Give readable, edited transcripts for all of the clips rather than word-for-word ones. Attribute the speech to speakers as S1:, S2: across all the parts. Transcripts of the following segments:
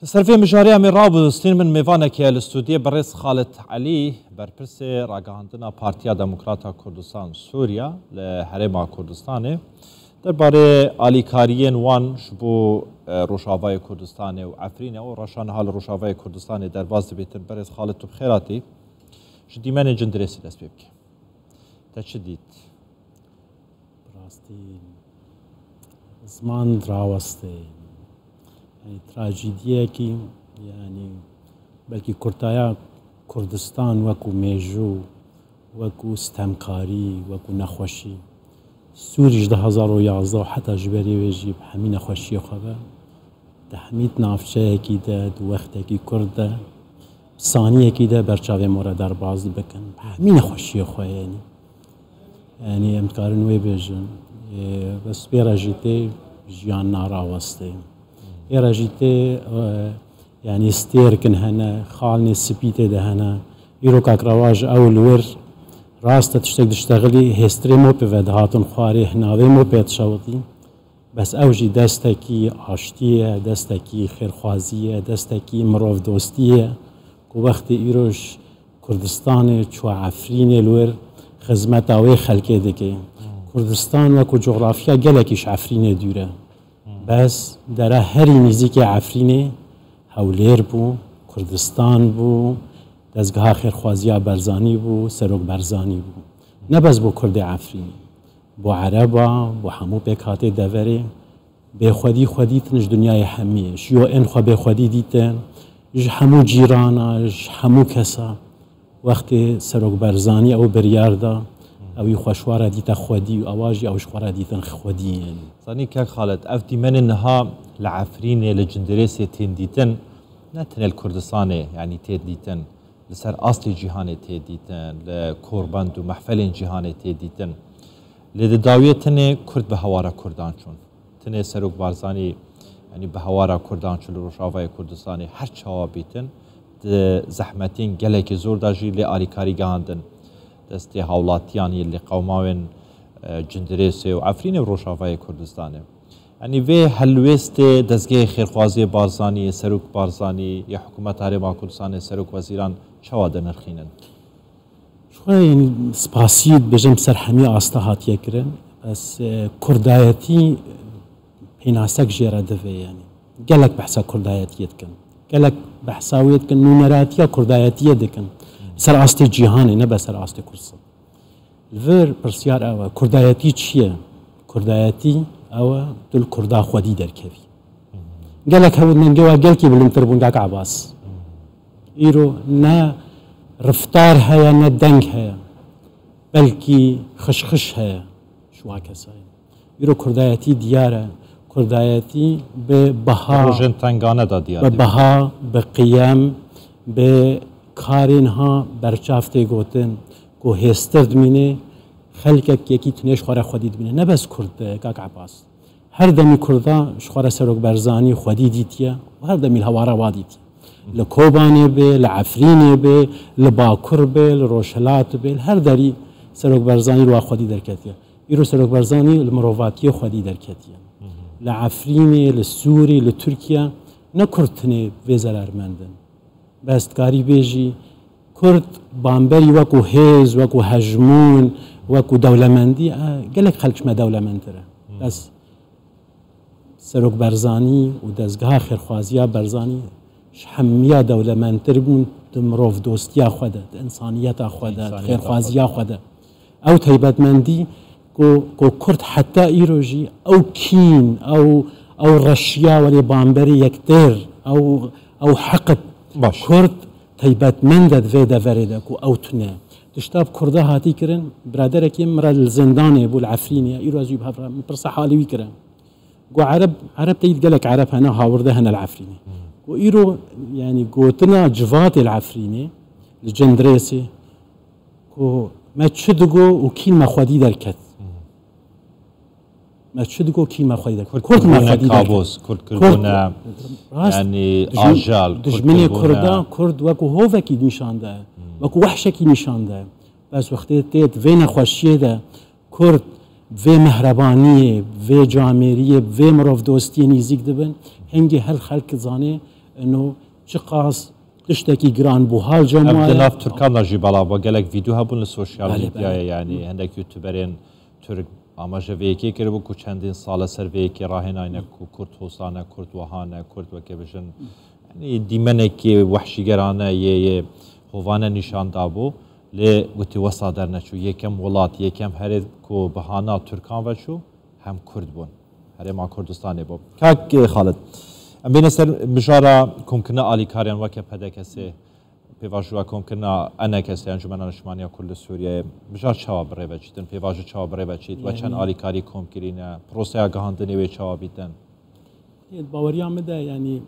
S1: سرفي مجاري من رابوستين من ميفانك يا الاستوديو بريس خالد علي برپرس راگهاندنا پارتیا دموکراتا کردستان سوریا لحرم کردستانه درباره آلیکاریین وان شبو روشاوای کردستانه و عفرینه و رشان حال روشاوای کردستانه در باز بیتن بريس خالد تو بخيراتي شدي من جندرسي دست بيبكي تشديد
S2: براستي زمان دراوستي يعني تراجيدية كي يعني بلكي كرتايا كردستان وكو ميجو وكو استمكاري وكو نخوشي سوريش ده 2011 وحتى جبري ويجي بحمي نخوشي خبا تحميت نافشة كي ده وقت كي كرده ثانية كي ده برشاوي مورا در باز بكن بحمي نخوشي خواه يعني امتكارن وي بيجن بس بيراجيتي جيان ناراوستي يراجيتي يعني ستيركن هنا خالني السبيتي ده هنا يروكاك رواج اول ور راسته تشتغلي هستري مو بفد هاتن خواري هناوي مو بيتشوطي بس اوجي دستكي عشتيه دستكي خيرخوازيه دستكي مروف دوستيه كو وقت ايروش كردستان چو عفرين الور خدمتاوي خلقه دكي كردستان وكو جغرافيا گلكيش عفرين دوره بس در هر نزیک عفرینه هولیر بو کردستان بو دزگاه خیرخوازی برزانی بو سروک برزانی بو نه بس بو کرد عفرینه بو عربا بو همو بکات دوره به خودی تنش دنیای همیه شیو ان خو به خودی دیتن ج همو جیرانا ج همو کسا وقت سروک برزانی او بریاردا او خوشواره دیتا خودی و اواجی او شواره دیتن خودی يعني
S1: صاني كاك خالد افتي من انها لعفرينه لجندريسي تنديتن نتن الكردستان يعني تنديتن لسر اصل جهان تنديتن لكوربند ومحفل جهان تنديتن لداويتن كرد بهوارا كردان شون تن سروك بارزاني يعني بهوارا كردان شون روشاوای كردستان هر چاوا بيتن زحمتين گلك زور داجي لآريكاري گاندن دستی هاولاتیان اللي قوماون جندريسي وعفرين وروشاوای كردستانه يعني في هلوست دزگه خيرخوازي بارزاني سروك بارزاني يا حكومة حرم كردستان سروك وزيران چوا نرخينن
S2: شو يعني سپاسيد بجم سرحمي آستهات يكرن بس كردايتي بيناسك جيرا دفي يعني قالك بحسا كردايتي يتكن قالك بحساويت كن نونراتيا كردايتي يدكن سر آستی جهانی نه بس سر آستی کردستان. الفر پرسیار اوه کردایتی چیه؟ کردایتی اوه دل کردا خودی در کفی. گلک هود ننجوا گل کی بلند تربون گاک عباس. ایرو نه رفتار هیا نه دنگ هیا، بلکی خش هیا شو هکسای. ایرو کردایتی دیاره کردایتی به بها.
S1: روزن تنگانه دادیار.
S2: به بها به قیام به کارین ها برچافته گوتن کو هسترد مینه خلقك یکی تنش خوره خودی دبینه نه بس کرد کاک عباس هر دمی کردا شخوره سروک برزانی خودی دیتیه و هر دمی الهواره وادیتیه لکوبانه به لعفرینه به لباکر به لروشلات به هر دری سروک برزانی رو خودی درکتیه ایرو سروک برزانی المروفاتی خودی درکتیه لعفرینه لسوری لترکیه نکردنه وزرار مندن بس کاری بیجی کرد بامبری وکو هیز وکو هجمون وکو دولمندی گلک خلقش ما دولمندره بس سروک برزانی و دزگاه خیرخوازیا برزانی همیا دولمندتر بون دمروف دوستیا خوده انسانیت خوده خیرخوازیا خوده او تیبتمندی کو کرد حتی ایروجی او کین او رشیا ولی بامبری یکتر او حقت کرد تیبت مندد ویدا ورده کو اوتنه تشتاب کرده هاتی کرن برادر کی مرا الزندانه بول عفرینه ایرو ازیب هفرا پرس حالی وی کرن کو عرب تيد قالك عرب هنا هاورده هنا العفرینه کو ایرو يعني قوتنا جوات العفرینه الجندريسي کو ما تشدقو وكين ما خودي دركت ما تشدقو كين ما خودي دركت
S1: كرد ما خودي كابوس كرد يعني آجال
S2: دجمني كردا كرد وكو هوفكي نشان ده وكو وحشكي نشان ده بس وقتی تيت فين خوشيه ده كرد في مهربانيه في جامريه في مروف دوستي نزيك دبن هنگي هل خلق زانه انه چقاس تشتكي جران بو هال
S1: ابدنا
S2: جماعه
S1: في تركانا جبالا وقالك فيديو هبون السوشيال
S2: بله
S1: ميديا
S2: بله.
S1: يعني هندك يوتيوبرين ترك اما جويكي كربو كو چندين سال سر ويكي راهن اينك كرد حسانه كرد وهانه كرد وكبجن يعني ديمنك وحشي گرانه يه هوانه نشان دابو ل گوتي وسادر نچو يكم ولات يكم هر كو بهانا تركان وچو هم كرد بون هر ما كردستان بو كاك خالد ام بين سر مجارا كمكنا علي كاريان وك پدكسه پیواژوا كمكنا انا كسه انجمن انشمانيا كل سوريا مجار چاوا بره بچتن پیواژ چاوا بره بچيت وچن علي كاري كمكرينا پروسيا گهاندني و چاوا بيتن
S2: باوريا مده يعني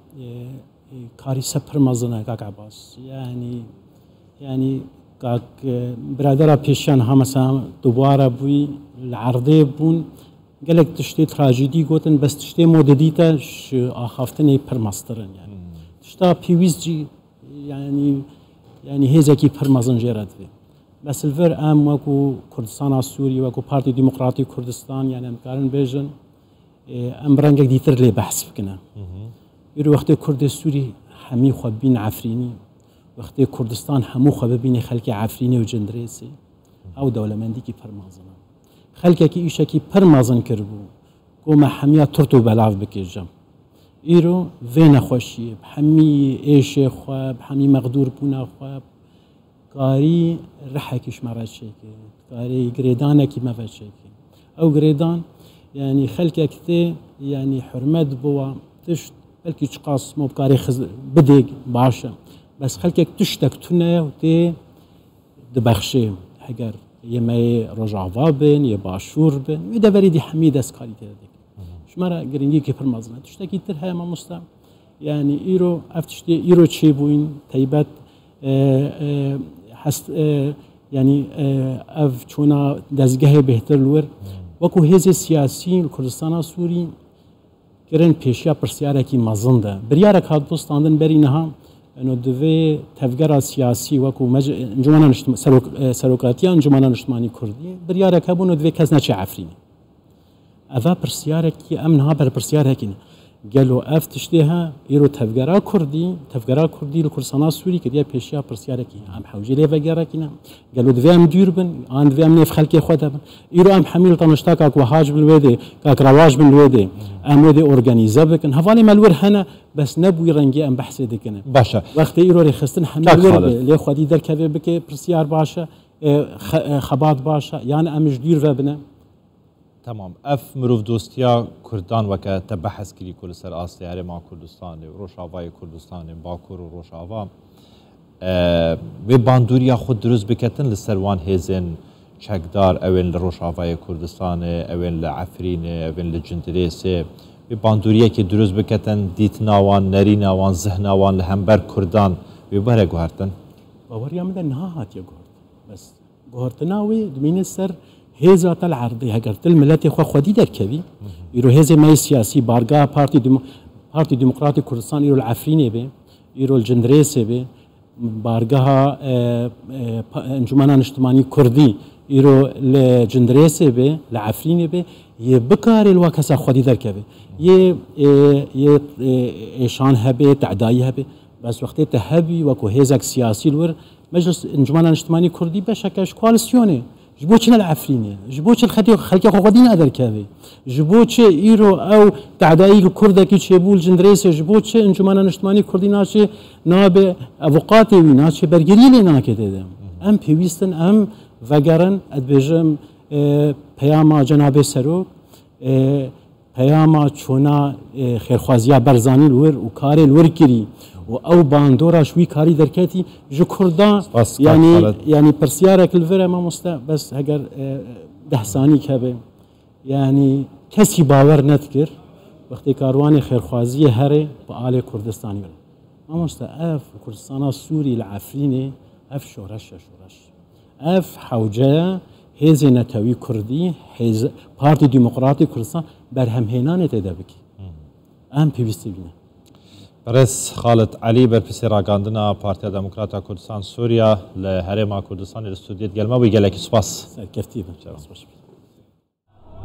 S2: كاري سپر مزنه كاك عباس يعني كاك برادرا بيشان ها مثلا دوباره بوي العرضه بون قالك تشتي تراجيدي قوتن بس تشتي مودديتا اخافتني برماسترن يعني تشتا بيويزجي يعني هيزكي برمازن جيرات في بس الفر ام وكو كردستان السوري وكو بارتي ديمقراطي كردستان يعني امكارن بيجن ام برانك ديتر لي بحث بكنا يرو وقت كرد السوري حمي خبين عفريني وقت كردستان حمو خبين خلق عفريني وجندريسي او دولمندي كي برمازن خلقك إيشكي برمازن كربو كوما حمية ترتو بلاف بكيجم إيرو فين خوشي بحمي إيش خواب بحمي مقدور بونا خواب كاري رحكيش ما فاتشيكي كاري قريدانكي ما فاتشيكي أو قريدان يعني خلقك تي يعني حرمت بوا تشت بلكي تشقاص مو بكاري بديك باشا بس خلقك تشتك تنا وتي دبخشي حقر يما رجع بن يباشور بن وإذا بريدي حميد اسكالي تهديك شمارا قرنجي كي برمازنا تشتكي ترها ما مستا يعني إيرو أفتشتي إيرو تشيبوين تيبات حست يعني أف شونا دزجه بهتر لور وكو هذا السياسي الكردستان السوري كرن بيشيا برسيارة كي مازنده بريارة كاد بوستاندن برينها انه دوی تفکر سیاسی و کو انجمن سروکاتی انجمن اجتماعی کردی بریاره که بونو دوی کس نچه عفرینه اذا پرسیاره کی امنها بر پرسیاره کینه قالوا افتشتها يرو تفكرا كردي لكردستان سوري كديا بيشيا برسيارة كي ام حوجي لي فكرا كينا قالوا دفيام ديربن ان دفيام نيف خلقي خدها يرو ام حميل طنشتاك وهاج بالويدي كاك رواج بالويدي ام ودي اورغانيزا بكن هفالي مالور هنا بس نبوي رنجي ام بحث دكنا
S1: باشا
S2: وقت يرو رخصتن حميل لي خدي در كبي بك برسيار باشا خبات باشا يعني ام جدير وبنا
S1: تمام اف مروف دوستیا کردان وکه تبحث کلی کل سر آستی هرما کردستان و روشاوای کردستان باکور و روشاوا و باندوریا خود درست بکتن لسروان هزن چکدار اول روشاوای کردستان اول لعفرین اول لجندریس و باندوریا که درست بکتن دیتناوان نریناوان ذهناوان لهمبر کردان و بره گوهرتن
S2: باوریا مده نها هاتیا گوهرت بس گوهرتناوی دمین سر هذا العرضي هجرت الملات خو خدي دركبي يرو هذا ما سياسي بارغا بارتي ديمقراطي كردستان يرو العفريني به يرو الجندريس به بارغا انجمن اجتماعي كردي يرو الجندريس به العفريني به يبكار الوكسا خدي دركبي ي ايشان هبه تعداي هبه بس وقت تهبي وكو هذا سياسي الور مجلس انجمن اجتماعي كردي بشكل كواليسيوني جبوتش العفريني جبوتش الخدي خلقي خودين ادر كافي جبوتش ايرو او تعداي الكرد كي تشبول جندريس جبوتش انجمن اجتماعي كرديناشي ناب افوقاتي ويناشي برجريلي ناكده ام بيويستن ام وگرن ادبجم پیاما جناب سروک پیاما چونا خیرخوازیا برزانی الور و کار الور کری و او باندورا شوي كاري دركاتي جو كردان يعني برسيارك الفرا ما مستا بس هجر دهساني كبه يعني كسي باور نذكر وقت كارواني خيرخوازي هري بآل كردستاني ما مستا اف كردستان السوري العفريني اف شورش اف حوجه هزي نتاوي كردي هز بارتي ديمقراطي كردستان برهم هينان تدبك ام بيستي بينا
S1: برس خالد علي برپسی راگاندنا پارتیا دموکراتا کردستان سوریا لهرما کردستان الاستودیت گلما وی گلکی سپاس
S2: سرکفتی بچه